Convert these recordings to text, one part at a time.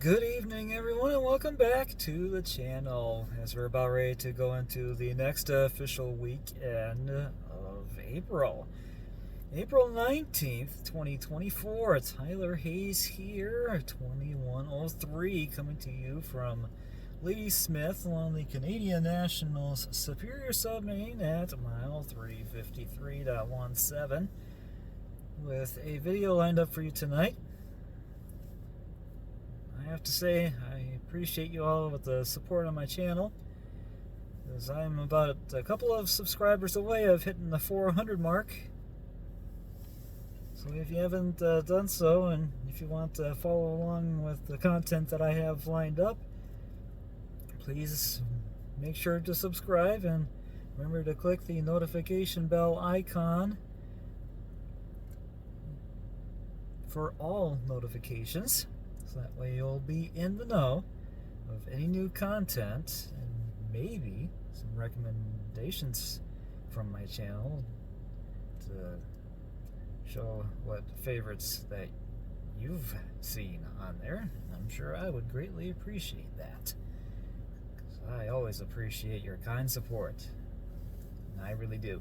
Good evening, everyone, and welcome back to the channel as we're about ready to go into the next official weekend of April. April 19th, 2024. Tyler Hayes here, 2103, coming to you from Ladysmith along the Canadian National's Superior Submarine at mile 353.17 with a video lined up for you tonight. I have to say, I appreciate you all with the support on my channel, as I'm about a couple of subscribers away of hitting the 400 mark. So if you haven't done so, and if you want to follow along with the content that I have lined up, please make sure to subscribe and remember to click the notification bell icon for all notifications. So that way you'll be in the know of any new content and maybe some recommendations from my channel to show what favorites that you've seen on there. I'm sure I would greatly appreciate that, because I always appreciate your kind support. And I really do.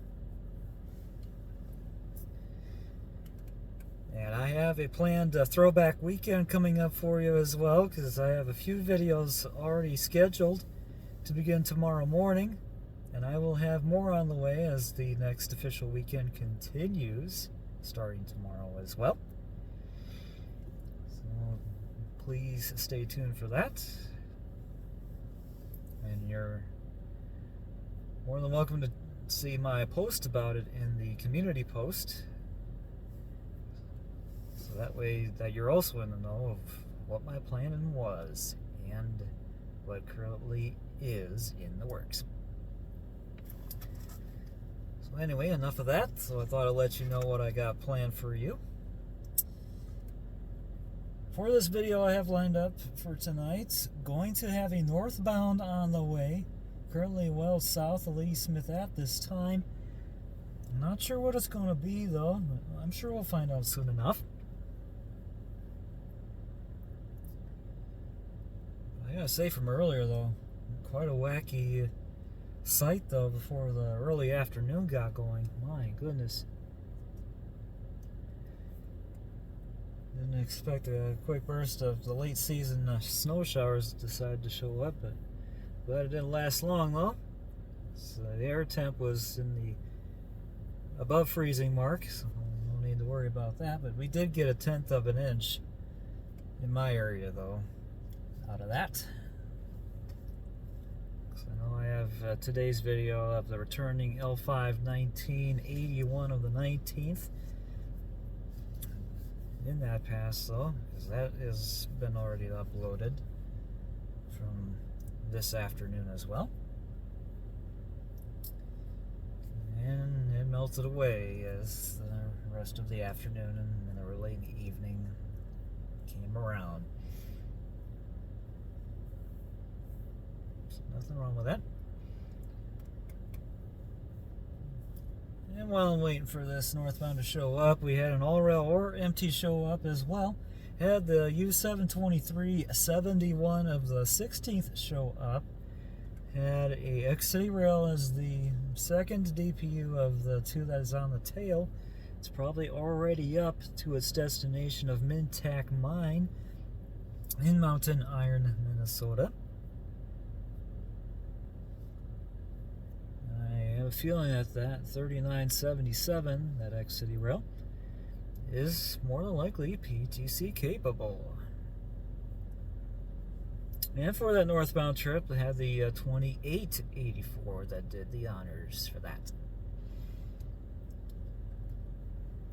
And I have a planned throwback weekend coming up for you as well, because I have a few videos already scheduled to begin tomorrow morning, and I will have more on the way as the next official weekend continues, starting tomorrow as well. So please stay tuned for that. And you're more than welcome to see my post about it in the community post. So that way that you're also in the know of what my planning was and what currently is in the works. So anyway, enough of that. So I thought I'd let you know what I got planned for you. For this video I have lined up for tonight, going to have a northbound on the way, currently well south of Ladysmith at this time. I'm not sure what it's going to be though, but I'm sure we'll find out soon enough. I gotta say, from earlier though, quite a wacky sight though before the early afternoon got going. My goodness. Didn't expect a quick burst of the late season snow showers decided to show up, but glad it didn't last long though. So the air temp was in the above freezing mark, so no need to worry about that. But we did get 1/10 of an inch in my area though out of that. So I know I have today's video of the returning L5 1981 of the 19th in that pass though, because that has been already uploaded from this afternoon as well. And it melted away as the rest of the afternoon and the early evening came around. Nothing wrong with that. And while I'm waiting for this northbound to show up, we had an all-rail or empty show up as well. Had the U723-71 of the 16th show up. Had a X-City rail as the second DPU of the two that is on the tail. It's probably already up to its destination of Mintac Mine in Mountain Iron, Minnesota. Feeling that 3977, that X-City rail, is more than likely PTC capable. And for that northbound trip, they had the 2884 that did the honors for that.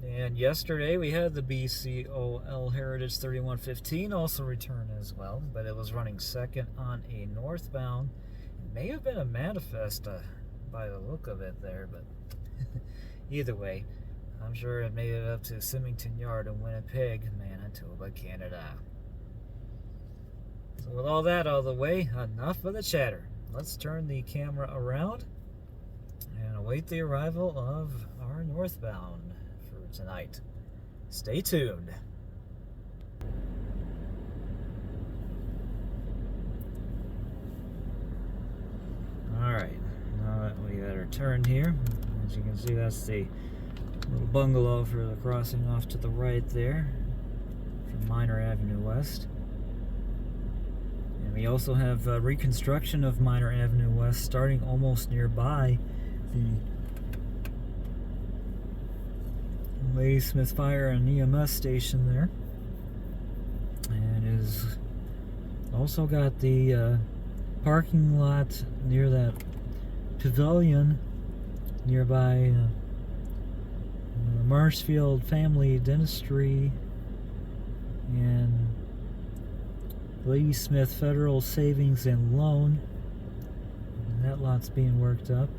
And yesterday we had the BCOL Heritage 3115 also return as well, but it was running second on a northbound. It may have been a manifest by the look of it there, but either way, I'm sure it made it up to Symington Yard in Winnipeg, Manitoba, Canada. So with all that out of the way, enough of the chatter. Let's turn the camera around and await the arrival of our northbound for tonight. Stay tuned. Alright, now that we got our turn here, as you can see, that's the little bungalow for the crossing off to the right there from Minor Avenue West. And we also have reconstruction of Minor Avenue West starting almost nearby the Ladysmith Fire and EMS station there. And it is also got the parking lot near that pavilion nearby Marshfield Family Dentistry and Ladysmith Federal Savings and Loan. And that lot's being worked up,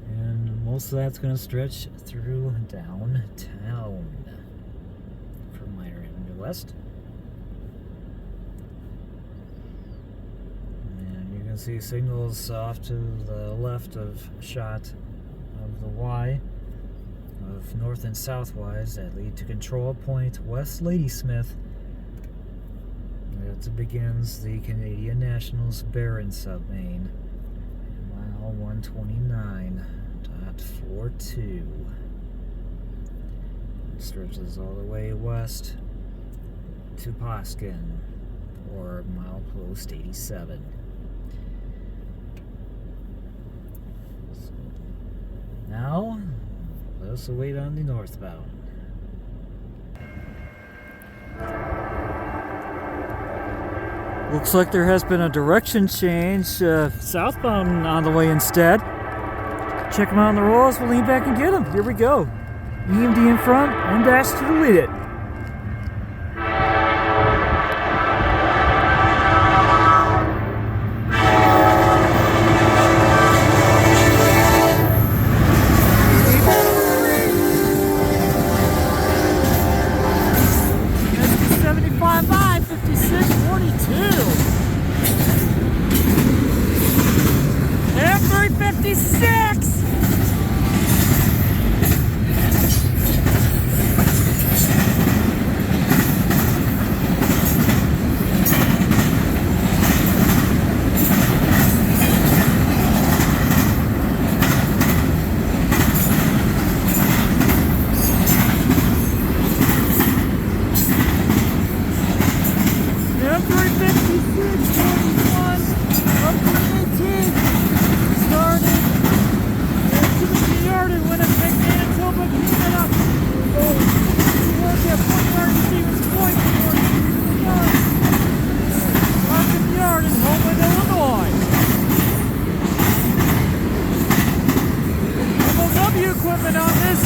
and most of that's going to stretch through downtown from Minor Avenue West. And you can see signals off to the left of shot of the Y of north and southwise that lead to Control Point West Ladysmith. That begins the Canadian National's Barron Submain, mile 129.42. It stretches all the way west to Poskin, or milepost 87. So now, let us await on the northbound. Looks like there has been a direction change, southbound on the way instead. Check them out on the rolls, we'll lean back and get them. Here we go. EMD in front, and dash to delete it. M356! Equipment on this.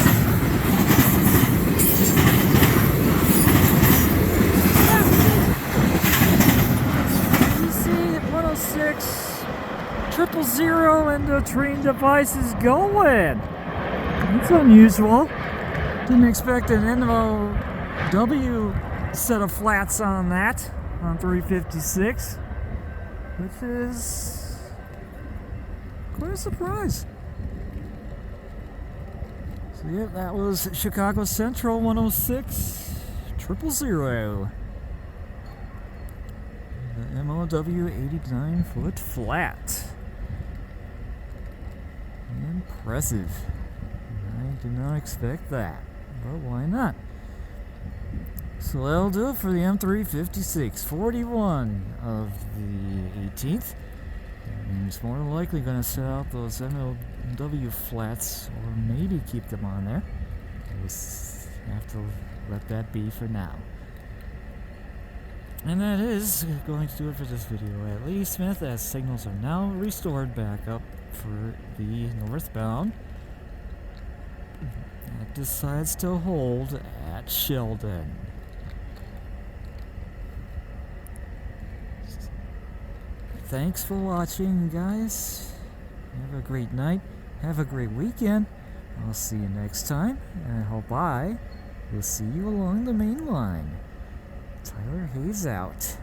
DC 106 000 and the train device is going. That's unusual. Didn't expect an NOW set of flats on that on 356, which is quite a surprise. So yeah, that was Chicago Central 106 000. The MOW 89-foot flat. Impressive. I did not expect that, but why not? So that'll do it for the M356 41 of the 18th. And it's more than likely going to set out those MOW flats, or maybe keep them on there. We'll have to let that be for now. And that is going to do it for this video at Ladysmith, as signals are now restored back up for the northbound. That decides to hold at Sheldon. Thanks for watching, guys. Have a great night. Have a great weekend. I'll see you next time, and I hope I will see you along the main line. Tyler Hayes out.